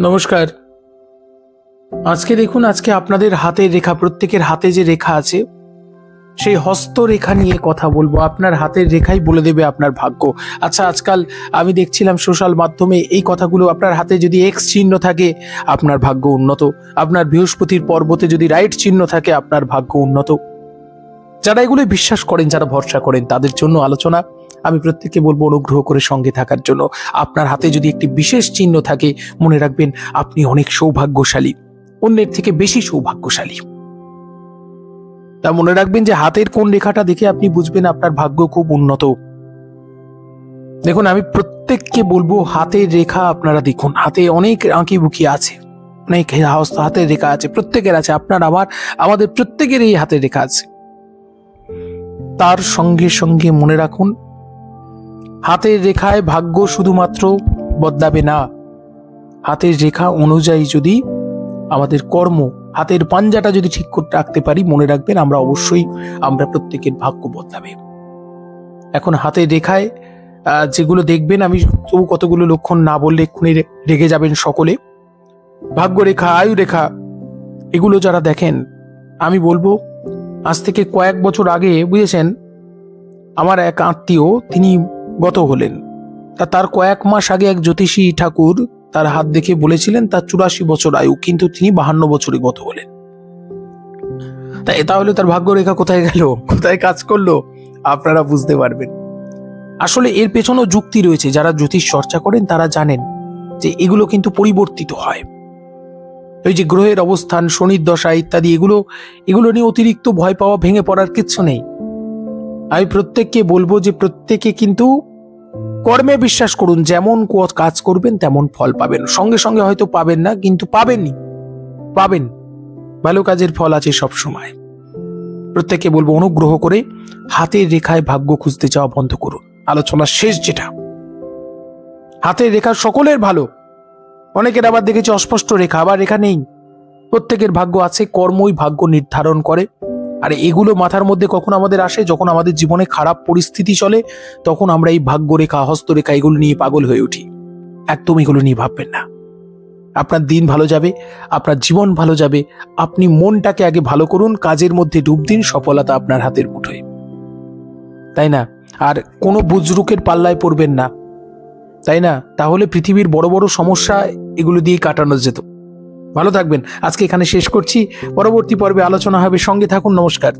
নমস্কার। আজকে দেখুন, আজকে আপনাদের হাতের রেখা, প্রত্যেকের হাতে যে রেখা আছে সেই হস্তরেখা নিয়ে কথা বলবো। আপনার হাতের রেখাই বলে দেবে আপনার ভাগ্য। আচ্ছা, আজকাল আমি দেখছিলাম সোশ্যাল মাধ্যমে এই কথাগুলো, আপনার হাতে যদি এক্স চিহ্ন থাকে আপনার ভাগ্য উন্নত, আপনার বৃহস্পতির পর্বতে যদি রাইট চিহ্ন থাকে আপনার ভাগ্য উন্নত। যারা এগুলো বিশ্বাস করেন, যারা ভরসা করেন, তাদের জন্য আলোচনা। আমি প্রত্যেককে বলবো অনুগ্রহ করে সঙ্গে থাকার জন্য। আপনার হাতে যদি একটি বিশেষ চিহ্ন থাকে, মনে রাখবেন আপনি অনেক সৌভাগ্যশালী, অন্যের থেকে বেশি সৌভাগ্যশালী। তা মনে রাখবেন যে হাতের কোন রেখাটা দেখে আপনি বুঝবেন আপনার ভাগ্য খুব উন্নত। দেখুন, আমি প্রত্যেককে বলবো হাতের রেখা আপনারা দেখুন। হাতে অনেক আঁকি বুকি আছে, অনেক হাতের রেখা আছে, প্রত্যেকের আছে। আপনার আমাদের প্রত্যেকের এই হাতের রেখা আছে। তার সঙ্গে সঙ্গে মনে রাখুন, হাতের রেখায় ভাগ্য শুধুমাত্র বদলাবে না, হাতের রেখা অনুযায়ী যদি আমাদের কর্ম, হাতের পাঞ্জাটা যদি ঠিক করে রাখতে পারি, মনে রাখবেন আমরা প্রত্যেকের ভাগ্য বদলাবে। এখন হাতের রেখায় যেগুলো দেখবেন, আমি তবু কতগুলো লক্ষণ না বললে এক্ষুনি রেগে যাবেন সকলে। ভাগ্য রেখা, আয়ু রেখা, এগুলো যারা দেখেন, আমি বলবো আজ থেকে কয়েক বছর আগে, বুঝেছেন, আমার এক আত্মীয় তিনি গত হলেন। তার কয়েক মাস আগে এক জ্যোতিষী ঠাকুর তার হাত দেখে বলেছিলেন তার 84 বছর আয়ু, কিন্তু তিনি 52 বছরে গত হলেন। তাহলে তার ভাগ্য রেখা কোথায় গেল, কোথায় কাজ করলো, আপনারা বুঝতে পারবেন। আসলে এর পেছনেও যুক্তি রয়েছে। যারা জ্যোতিষ চর্চা করেন তারা জানেন যে এগুলো কিন্তু পরিবর্তিত হয়। ওই যে গ্রহের অবস্থান, শনির দশা ইত্যাদি, এগুলো নিয়ে অতিরিক্ত ভয় পাওয়া, ভেঙে পড়ার কিচ্ছু নেই। আমি প্রত্যেককে বলবো যে প্রত্যেকে কিন্তু কর্মে বিশ্বাস করুন। যেমন কাজ করবেন তেমন ফল পাবেন। সঙ্গে সঙ্গে হয়তো পাবেন না, কিন্তু পাবেন। ভালো কাজের ফল আছে সব সময়। প্রত্যেককে বলবো অনুগ্রহ করে হাতের রেখায় ভাগ্য খুঁজতে যাওয়া বন্ধ করুন। আলোচনার শেষ যেটা, হাতের রেখা সকলের ভালো। অনেকের আবার দেখেছি অস্পষ্ট রেখা, আবার রেখা নেই। প্রত্যেকের ভাগ্য আছে, কর্মই ভাগ্য নির্ধারণ করে। আর এগুলো মাথার মধ্যে কখন আমাদের আসে, যখন আমাদের জীবনে খারাপ পরিস্থিতি চলে, তখন আমরা এই ভাগ্য রেখা, হস্তরেখা, এগুলো নিয়ে পাগল হয়ে উঠি। একদম এগুলো নিয়ে ভাববেন না। আপনার দিন ভালো যাবে, আপনার জীবন ভালো যাবে। আপনি মনটাকে আগে ভালো করুন, কাজের মধ্যে ডুব দিন, সফলতা আপনার হাতের মুঠোয়, তাই না? আর কোনো বুজরুকের পাল্লায় পড়বেন না, তাই না? তাহলে পৃথিবীর বড় বড় সমস্যা এগুলো দিয়ে কাটানো যেত। ভালো থাকবেন। আজকে এখানে শেষ করছি, পরবর্তী পর্বে আলোচনা হবে। সঙ্গে থাকুন। নমস্কার।